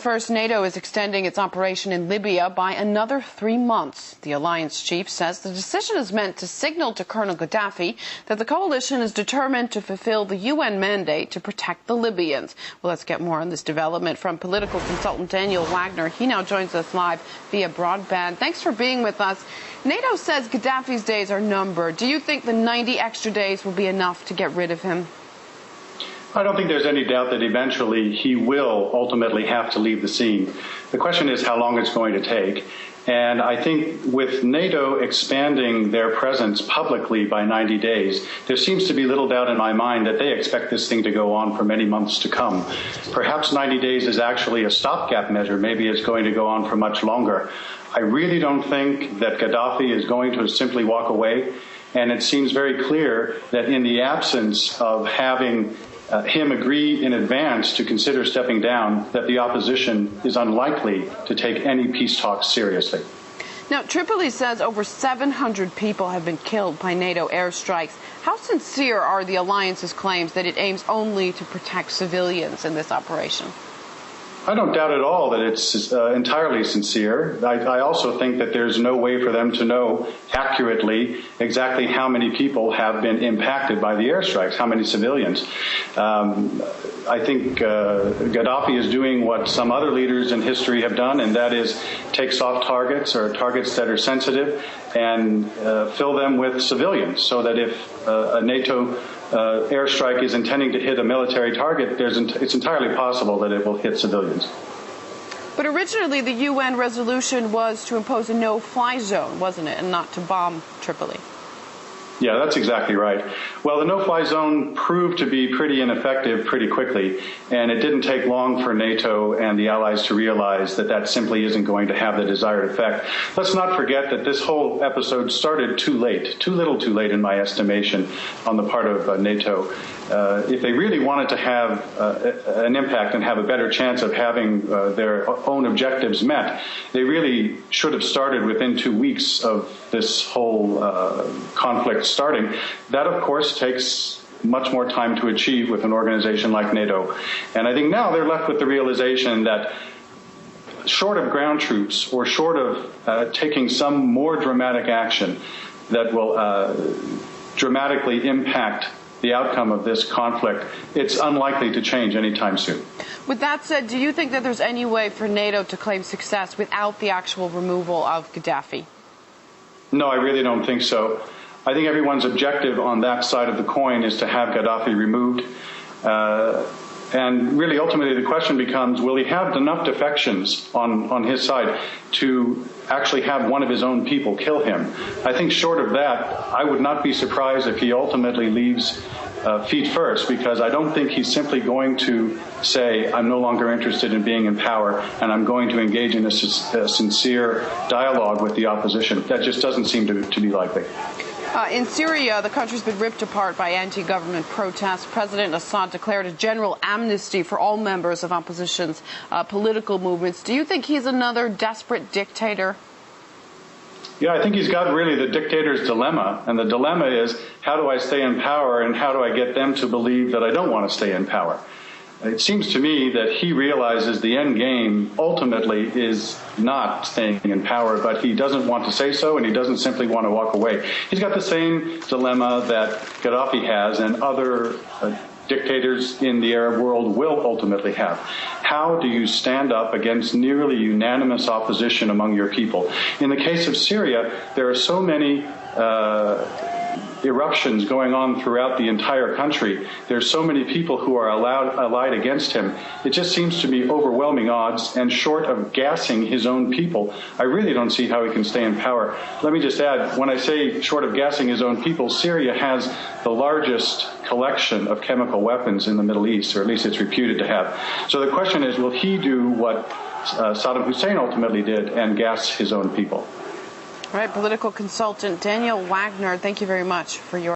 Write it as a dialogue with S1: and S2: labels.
S1: First, NATO is extending its operation in Libya by another 3 months. The alliance chief says the decision is meant to signal to Colonel Gaddafi that the coalition is determined to fulfill the UN mandate to protect the Libyans. Well, let's get more on this development from political consultant Daniel Wagner. He now joins us live via broadband. Thanks for being with us. NATO says Gaddafi's days are numbered. Do you think the 90 extra days will be enough to get rid of him?
S2: I don't think there's any doubt that eventually he will ultimately have to leave the scene. The question is how long it's going to take. And I think with NATO expanding their presence publicly by 90 days, there seems to be little doubt in my mind that they expect this thing to go on for many months to come. Perhaps 90 days is actually a stopgap measure. Maybe it's going to go on for much longer. I really don't think that Gaddafi is going to simply walk away. And it seems very clear that in the absence of having him agree in advance to consider stepping down, that the opposition is unlikely to take any peace talks seriously.
S1: Now, Tripoli says over 700 people have been killed by NATO airstrikes. How sincere are the alliance's claims that it aims only to protect civilians in this operation?
S2: I don't doubt at all that it's entirely sincere. I also think that there's no way for them to know accurately exactly how many people have been impacted by the airstrikes, how many civilians. I think Gaddafi is doing what some other leaders in history have done, and that is take soft targets or targets that are sensitive and fill them with civilians, so that if a NATO airstrike is intending to hit a military target, it's entirely possible that it will hit civilians.
S1: But originally the UN resolution was to impose a no-fly zone, wasn't it, and not to bomb Tripoli?
S2: Yeah, that's exactly right. Well, the no-fly zone proved to be pretty ineffective pretty quickly, and it didn't take long for NATO and the allies to realize that that simply isn't going to have the desired effect. Let's not forget that this whole episode started too late, too little too late in my estimation, on the part of NATO. If they really wanted to have an impact and have a better chance of having their own objectives met, they really should have started within 2 weeks of this whole conflict starting. That, of course, takes much more time to achieve with an organization like NATO. And I think now they're left with the realization that short of ground troops or short of taking some more dramatic action that will dramatically impact the outcome of this conflict, it's unlikely to change anytime soon.
S1: With that said, do you think that there's any way for NATO to claim success without the actual removal of Gaddafi?
S2: No, I really don't think so. I think everyone's objective on that side of the coin is to have Gaddafi removed. And really, ultimately, the question becomes, will he have enough defections on his side to actually have one of his own people kill him? I think short of that, I would not be surprised if he ultimately leaves feet first, because I don't think he's simply going to say, I'm no longer interested in being in power, and I'm going to engage in a sincere dialogue with the opposition. That just doesn't seem to be likely.
S1: In Syria, the country's been ripped apart by anti-government protests. President Assad declared a general amnesty for all members of opposition's political movements. Do you think he's another desperate dictator?
S2: Yeah, I think he's got really the dictator's dilemma. And the dilemma is, how do I stay in power, and how do I get them to believe that I don't want to stay in power? It seems to me that he realizes the end game ultimately is not staying in power, but he doesn't want to say so, and he doesn't simply want to walk away. He's got the same dilemma that Gaddafi has and other dictators in the Arab world will ultimately have. How do you stand up against nearly unanimous opposition among your people? In the case of Syria, there are so many eruptions going on throughout the entire country. There's so many people who are allied against him. It just seems to be overwhelming odds, and short of gassing his own people, I really don't see how he can stay in power. Let me just add, when I say short of gassing his own people, Syria has the largest collection of chemical weapons in the Middle East, or at least it's reputed to have. So the question is, will he do what Saddam Hussein ultimately did and gas his own people?
S1: All right, political consultant Daniel Wagner, thank you very much for your